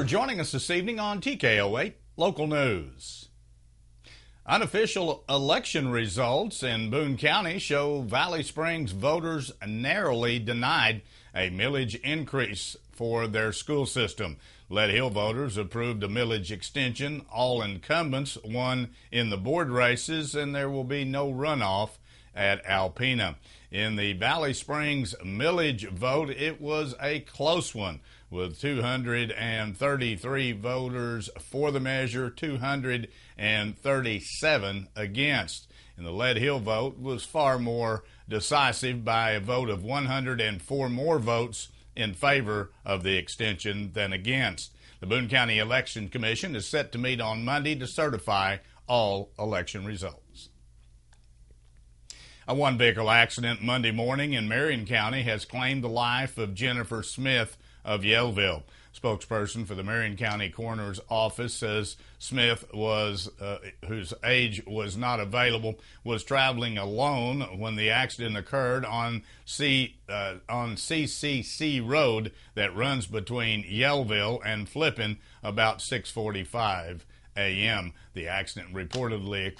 joining us this evening on TKO8 Local News. Unofficial election results in Boone County show Valley Springs voters narrowly denied a millage increase for their school system. Lead Hill voters approved a millage extension. All incumbents won in the board races, and there will be no runoff at Alpena. In the Valley Springs millage vote, it was a close one, with 233 voters for the measure, 237 against. And the Lead Hill vote was far more decisive by a vote of 104 more votes in favor of the extension than against. The Boone County Election Commission is set to meet on Monday to certify all election results. A one-vehicle accident Monday morning in Marion County has claimed the life of Jennifer Smith of Yellville. Spokesperson for the Marion County Coroner's Office says Smith whose age was not available, was traveling alone when the accident occurred on CCC Road that runs between Yellville and Flippin about 6:45 a.m. The accident reportedly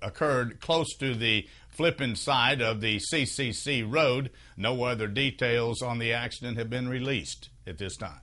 occurred close to the Flippin side of the CCC Road. No other details on the accident have been released at this time.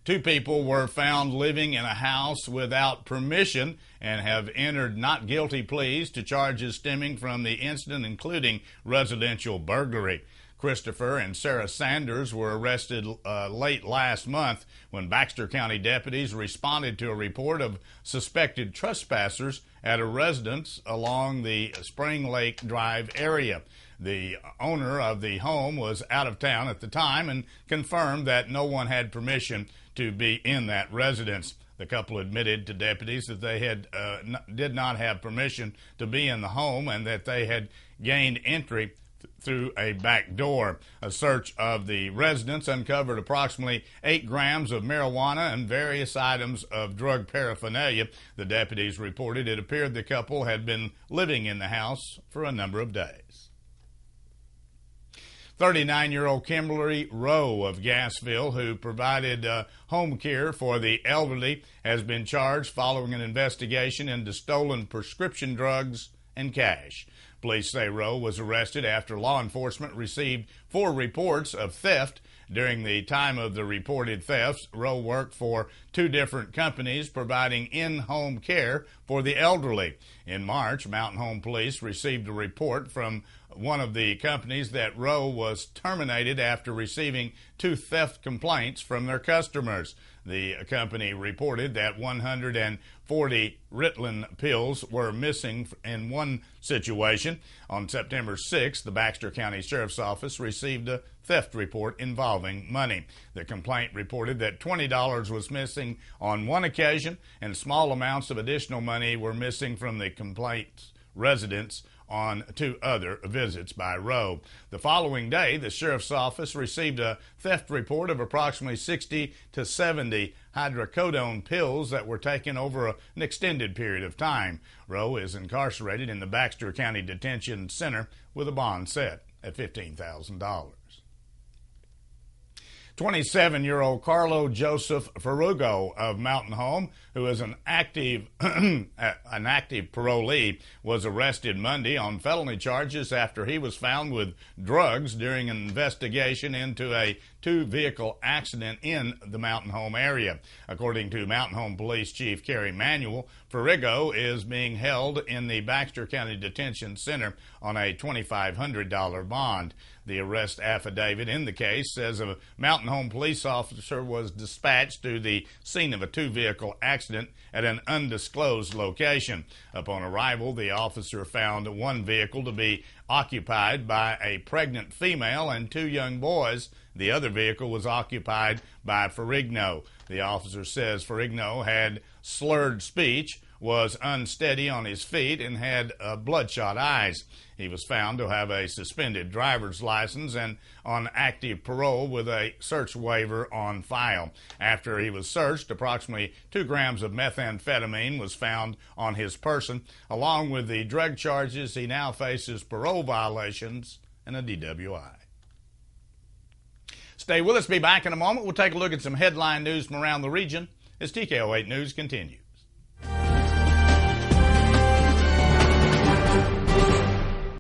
Two people were found living in a house without permission and have entered not guilty pleas to charges stemming from the incident, including residential burglary. Christopher and Sarah Sanders were arrested late last month when Baxter County deputies responded to a report of suspected trespassers at a residence along the Spring Lake Drive area. The owner of the home was out of town at the time and confirmed that no one had permission to be in that residence. The couple admitted to deputies that they did not have permission to be in the home and that they had gained entry through a back door. A search of the residence uncovered approximately 8 grams of marijuana and various items of drug paraphernalia. The deputies reported it appeared the couple had been living in the house for a number of days. 39-year-old Kimberly Rowe of Gassville, who provided home care for the elderly, has been charged following an investigation into stolen prescription drugs and cash. Police say Rowe was arrested after law enforcement received 4 reports of theft. During the time of the reported thefts, Rowe worked for 2 different companies providing in-home care for the elderly. In March, Mountain Home Police received a report from one of the companies that Rowe was terminated after receiving 2 theft complaints from their customers. The company reported that 140 Ritalin pills were missing in one situation. On September 6th, the Baxter County Sheriff's Office received a theft report involving money. The complaint reported that $20 was missing on one occasion and small amounts of additional money were missing from the complaint's residence on 2 other visits by Rowe. The following day, the Sheriff's Office received a theft report of approximately 60 to 70 hydrocodone pills that were taken over an extended period of time. Rowe is incarcerated in the Baxter County Detention Center with a bond set at $15,000. 27-year-old Carlo Joseph Ferrugo of Mountain Home, who is an active parolee, was arrested Monday on felony charges after he was found with drugs during an investigation into a 2-vehicle accident in the Mountain Home area. According to Mountain Home Police Chief Kerry Manuel, Ferrugo is being held in the Baxter County Detention Center on a $2,500 bond. The arrest affidavit in the case says a Mountain Home police officer was dispatched to the scene of a 2-vehicle accident at an undisclosed location. Upon arrival, the officer found one vehicle to be occupied by a pregnant female and 2 young boys. The other vehicle was occupied by Ferrigno. The officer says Ferrigno had slurred speech, was unsteady on his feet, and had bloodshot eyes. He was found to have a suspended driver's license and on active parole with a search waiver on file. After he was searched, approximately 2 grams of methamphetamine was found on his person. Along with the drug charges, he now faces parole violations and a DWI. Stay with us. Be back in a moment. We'll take a look at some headline news from around the region as TKO8 News continues.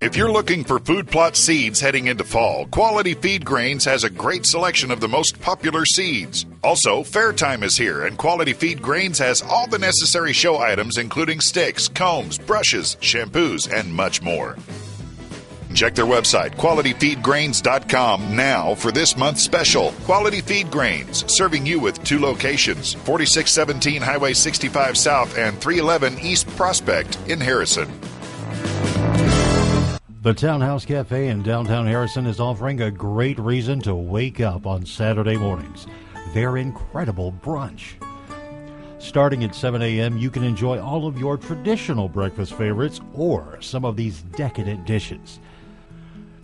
If you're looking for food plot seeds heading into fall, Quality Feed Grains has a great selection of the most popular seeds. Also, fair time is here, and Quality Feed Grains has all the necessary show items, including sticks, combs, brushes, shampoos, and much more. Check their website, qualityfeedgrains.com, now for this month's special. Quality Feed Grains, serving you with 2 locations, 4617 Highway 65 South and 311 East Prospect in Harrison. The Townhouse Cafe in downtown Harrison is offering a great reason to wake up on Saturday mornings. Their incredible brunch. Starting at 7 a.m., you can enjoy all of your traditional breakfast favorites or some of these decadent dishes.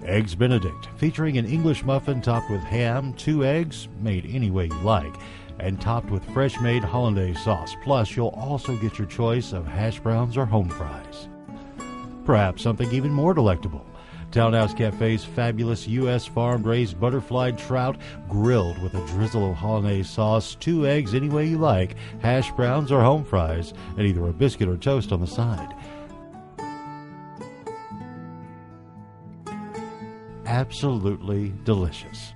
Eggs Benedict, featuring an English muffin topped with ham, 2 eggs, made any way you like, and topped with fresh-made hollandaise sauce. Plus, you'll also get your choice of hash browns or home fries. Perhaps something even more delectable. Townhouse Cafe's fabulous U.S. farm-raised butterfly trout, grilled with a drizzle of hollandaise sauce, 2 eggs any way you like, hash browns or home fries, and either a biscuit or toast on the side. Absolutely delicious.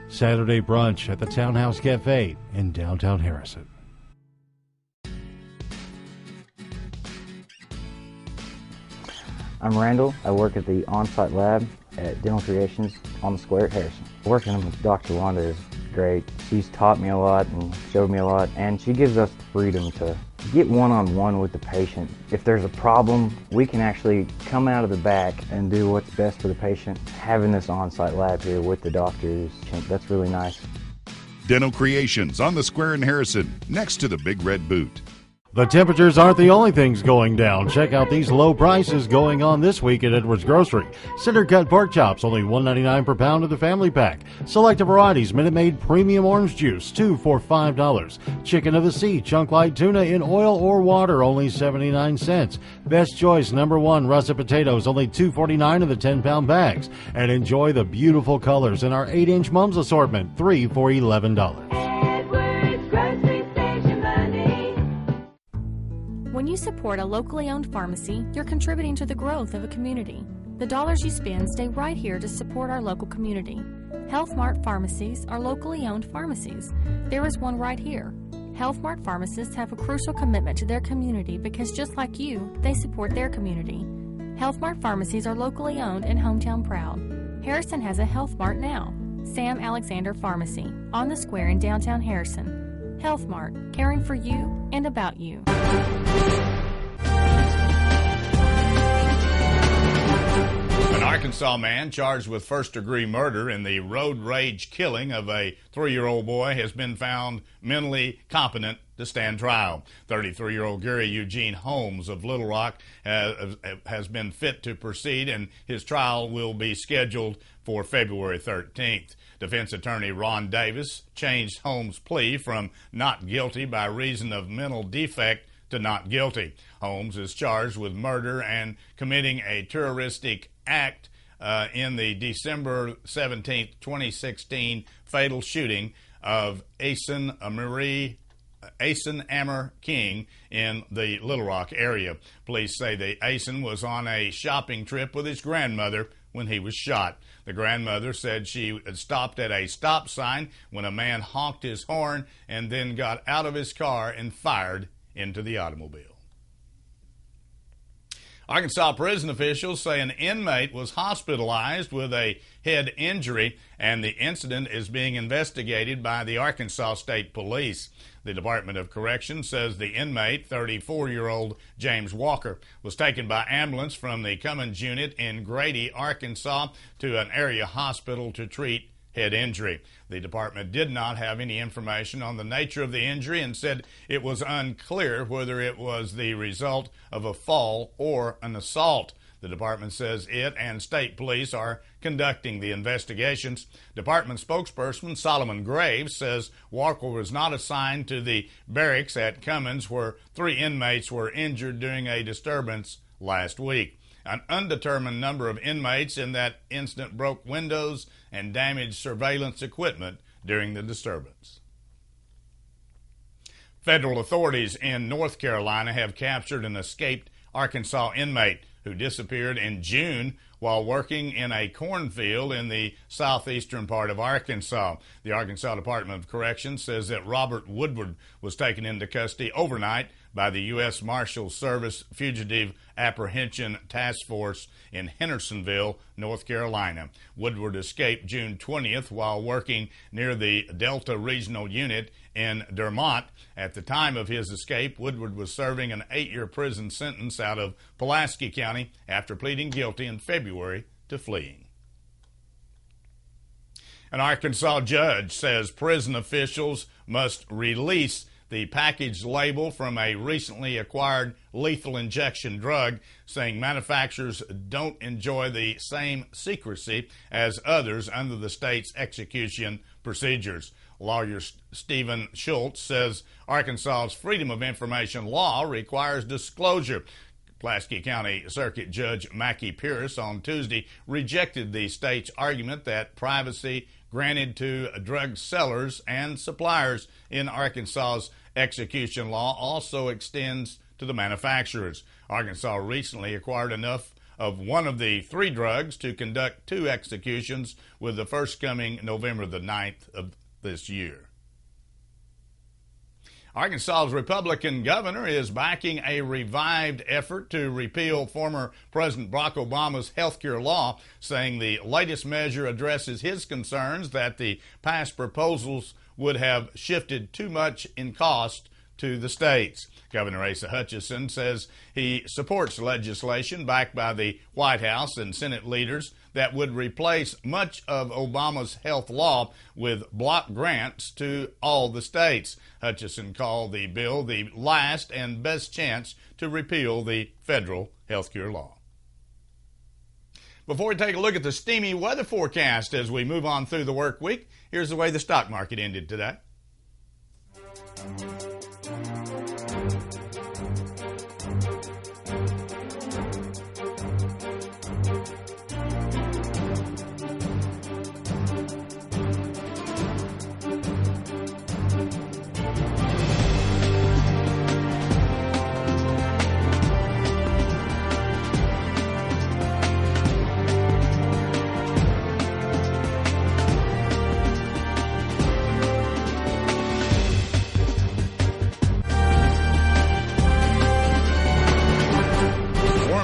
Saturday brunch at the Townhouse Cafe in downtown Harrison. I'm Randall. I work at the on-site lab at Dental Creations on the square at Harrison. Working with Dr. Wanda is great. She's taught me a lot and showed me a lot, and she gives us the freedom to get one-on-one with the patient. If there's a problem, we can actually come out of the back and do what's best for the patient. Having this on-site lab here with the doctors, that's really nice. Dental Creations on the square in Harrison, next to the Big Red Boot. The temperatures aren't the only things going down. Check out these low prices going on this week at Edwards Grocery. Center cut pork chops, only $1.99 per pound of the family pack. Selected varieties, Minute Maid premium orange juice, 2 for $5. Chicken of the sea, chunk light tuna in oil or water, only 79 cents. Best choice, number 1, russet potatoes, only $2.49 in the 10-pound bags. And enjoy the beautiful colors in our 8-inch mums assortment, 3 for $11. When you support a locally owned pharmacy, you're contributing to the growth of a community. The dollars you spend stay right here to support our local community. Health Mart pharmacies are locally owned pharmacies. There is one right here. Health Mart pharmacists have a crucial commitment to their community because just like you, they support their community. Health Mart pharmacies are locally owned and hometown proud. Harrison has a Health Mart now. Sam Alexander Pharmacy, on the square in downtown Harrison. Health Mart, caring for you and about you. An Arkansas man charged with first-degree murder in the road rage killing of a 3-year-old boy has been found mentally competent to stand trial. 33-year-old Gary Eugene Holmes of Little Rock has been fit to proceed, and his trial will be scheduled for February 13th. Defense attorney Ron Davis changed Holmes' plea from not guilty by reason of mental defect to not guilty. Holmes is charged with murder and committing a terroristic act in the December 17, 2016 fatal shooting of Asen Ammer King in the Little Rock area. Police say the Asen was on a shopping trip with his grandmother when he was shot. The grandmother said she had stopped at a stop sign when a man honked his horn and then got out of his car and fired into the automobile. Arkansas prison officials say an inmate was hospitalized with a head injury, and the incident is being investigated by the Arkansas State Police. The Department of Corrections says the inmate, 34-year-old James Walker, was taken by ambulance from the Cummins unit in Grady, Arkansas, to an area hospital to treat head injury. The department did not have any information on the nature of the injury and said it was unclear whether it was the result of a fall or an assault. The department says it and state police are conducting the investigations. Department spokesperson Solomon Graves says Walker was not assigned to the barracks at Cummins, where 3 inmates were injured during a disturbance last week. An undetermined number of inmates in that incident broke windows and damaged surveillance equipment during the disturbance. Federal authorities in North Carolina have captured an escaped Arkansas inmate who disappeared in June while working in a cornfield in the southeastern part of Arkansas. The Arkansas Department of Corrections says that Robert Woodward was taken into custody overnight by the U.S. Marshals Service Fugitive Apprehension Task Force in Hendersonville, North Carolina. Woodward escaped June 20th while working near the Delta Regional Unit in Dermont. At the time of his escape, Woodward was serving an 8-year prison sentence out of Pulaski County after pleading guilty in February to fleeing. An Arkansas judge says prison officials must release the package label from a recently acquired lethal injection drug, saying manufacturers don't enjoy the same secrecy as others under the state's execution procedures. Lawyer Stephen Schultz says Arkansas's Freedom of Information law requires disclosure. Pulaski County Circuit Judge Mackie Pierce on Tuesday rejected the state's argument that privacy granted to drug sellers and suppliers in Arkansas's execution law also extends to the manufacturers. Arkansas recently acquired enough of one of the 3 drugs to conduct 2 executions, with the first coming November the 9th of this year. Arkansas's Republican governor is backing a revived effort to repeal former President Barack Obama's health care law, saying the latest measure addresses his concerns that the past proposals would have shifted too much in cost to the states. Governor Asa Hutchinson says he supports legislation backed by the White House and Senate leaders that would replace much of Obama's health law with block grants to all the states. Hutchinson called the bill the last and best chance to repeal the federal health care law. Before we take a look at the steamy weather forecast as we move on through the work week, here's the way the stock market ended today.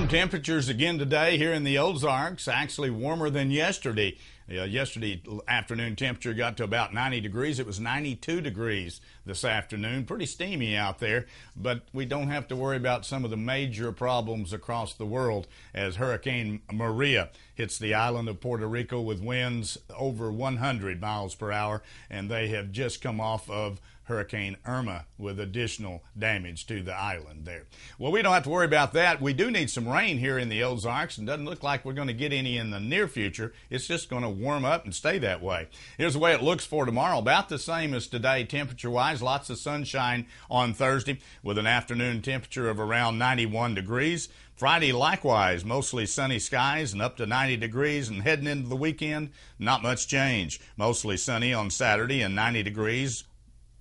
Temperatures again today here in the Ozarks, actually warmer than yesterday. Yesterday afternoon temperature got to about 90 degrees. It was 92 degrees this afternoon. Pretty steamy out there, but we don't have to worry about some of the major problems across the world as Hurricane Maria hits the island of Puerto Rico with winds over 100 miles per hour, and they have just come off of Hurricane Irma with additional damage to the island there. Well, we don't have to worry about that. We do need some rain here in the Ozarks, and doesn't look like we're going to get any in the near future. It's just going to warm up and stay that way. Here's the way it looks for tomorrow. About the same as today temperature-wise. Lots of sunshine on Thursday with an afternoon temperature of around 91 degrees. Friday, likewise, mostly sunny skies and up to 90 degrees, and heading into the weekend, not much change. Mostly sunny on Saturday and 90 degrees.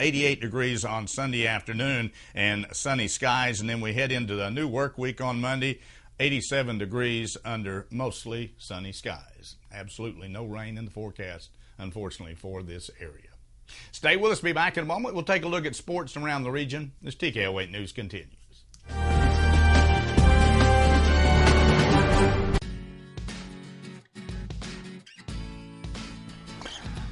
88 degrees on Sunday afternoon and sunny skies, and then we head into the new work week on Monday, 87 degrees under mostly sunny skies. Absolutely no rain in the forecast, unfortunately, for this area. Stay with us. Be back in a moment. We'll take a look at sports around the region. This TK08 News continues.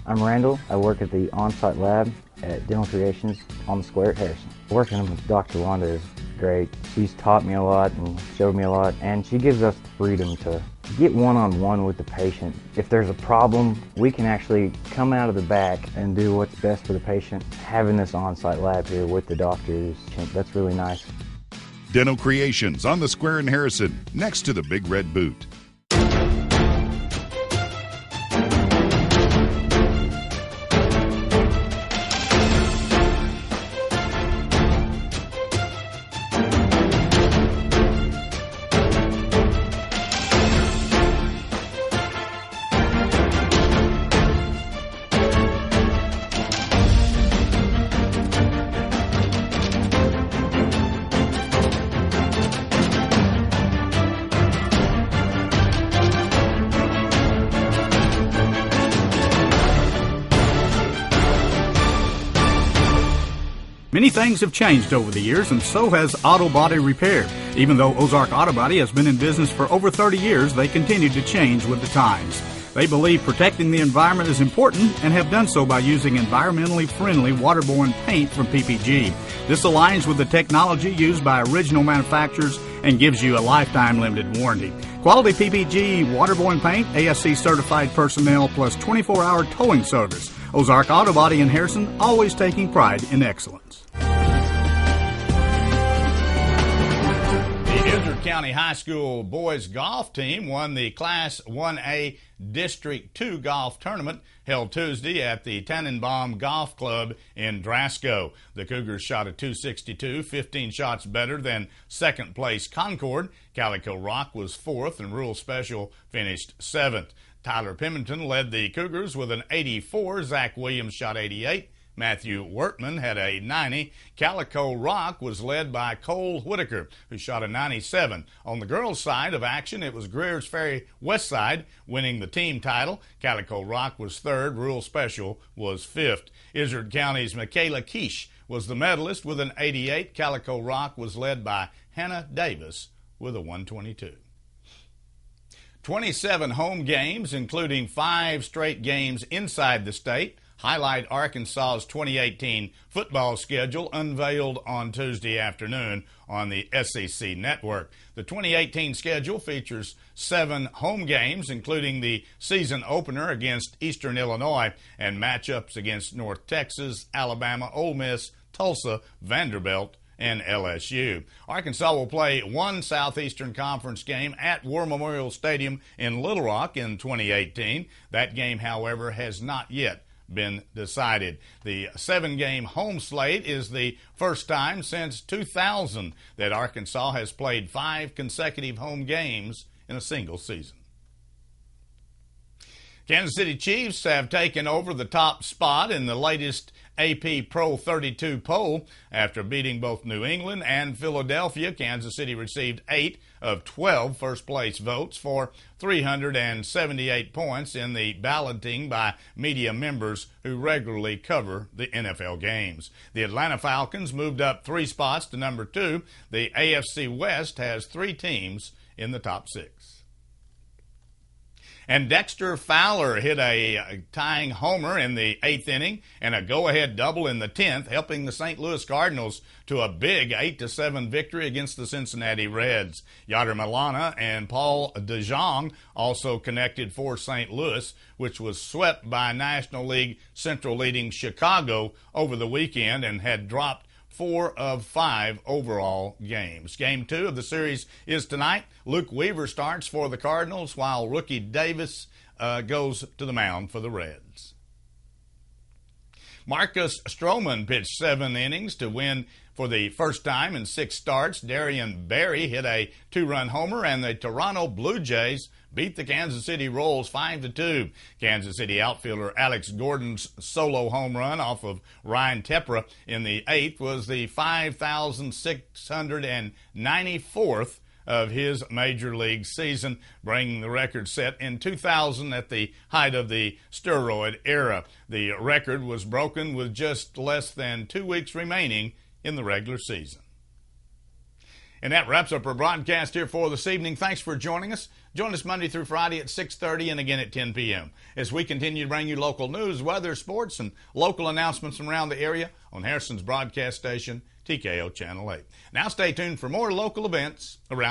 I'm Randall. I work at the on-site lab at Dental Creations on the square at Harrison. Working with Dr. Wanda is great. She's taught me a lot and showed me a lot, and she gives us the freedom to get one-on-one with the patient. If there's a problem, we can actually come out of the back and do what's best for the patient. Having this on-site lab here with the doctors, that's really nice. Dental Creations on the square in Harrison, next to the Big Red Boot. Many things have changed over the years, and so has auto body repair. Even though Ozark Auto Body has been in business for over 30 years, they continue to change with the times. They believe protecting the environment is important and have done so by using environmentally friendly waterborne paint from PPG. This aligns with the technology used by original manufacturers and gives you a lifetime limited warranty. Quality PPG waterborne paint, ASC certified personnel, plus 24-hour towing service. Ozark Auto Body in Harrison, always taking pride in excellence. The Izzard County High School boys golf team won the Class 1A District 2 golf tournament held Tuesday at the Tannenbaum Golf Club in Drasco. The Cougars shot a .262, 15 shots better than second place Concord. Calico Rock was fourth and Rural Special finished seventh. Tyler Pemberton led the Cougars with an 84. Zach Williams shot 88. Matthew Wortman had a 90. Calico Rock was led by Cole Whitaker, who shot a 97. On the girls' side of action, it was Greer's Ferry Westside winning the team title. Calico Rock was third. Rural Special was fifth. Izzard County's Michaela Quiche was the medalist with an 88. Calico Rock was led by Hannah Davis with a 122. 27 home games, including 5 straight games inside the state, highlight Arkansas's 2018 football schedule unveiled on Tuesday afternoon on the SEC network. The 2018 schedule features 7 home games, including the season opener against Eastern Illinois and matchups against North Texas, Alabama, Ole Miss, Tulsa, Vanderbilt, and LSU. Arkansas will play one Southeastern Conference game at War Memorial Stadium in Little Rock in 2018. That game, however, has not yet been decided. The 7-game home slate is the first time since 2000 that Arkansas has played 5 consecutive home games in a single season. Kansas City Chiefs have taken over the top spot in the latest AP Pro 32 poll. After beating both New England and Philadelphia, Kansas City received 8 of 12 first-place votes for 378 points in the balloting by media members who regularly cover the NFL games. The Atlanta Falcons moved up 3 spots to number 2. The AFC West has 3 teams in the top 6. And Dexter Fowler hit a tying homer in the 8th inning and a go-ahead double in the 10th, helping the St. Louis Cardinals to a big 8-7 victory against the Cincinnati Reds. Yadier Molina and Paul DeJong also connected for St. Louis, which was swept by National League Central leading Chicago over the weekend and had dropped 4 of 5 overall games. Game 2 of the series is tonight. Luke Weaver starts for the Cardinals, while rookie Davis goes to the mound for the Reds. Marcus Stroman pitched 7 innings to win for the first time in 6 starts. Darian Berry hit a 2-run homer, and the Toronto Blue Jays beat the Kansas City Royals 5-2. Kansas City outfielder Alex Gordon's solo home run off of Ryan Tepera in the 8th was the 5,694th of his major league season, bringing the record set in 2000 at the height of the steroid era. The record was broken with just less than 2 weeks remaining in the regular season. And that wraps up our broadcast here for this evening. Thanks for joining us. Join us Monday through Friday at 6:30 and again at 10 p.m. as we continue to bring you local news, weather, sports, and local announcements from around the area on Harrison's broadcast station, TKO Channel 8. Now stay tuned for more local events around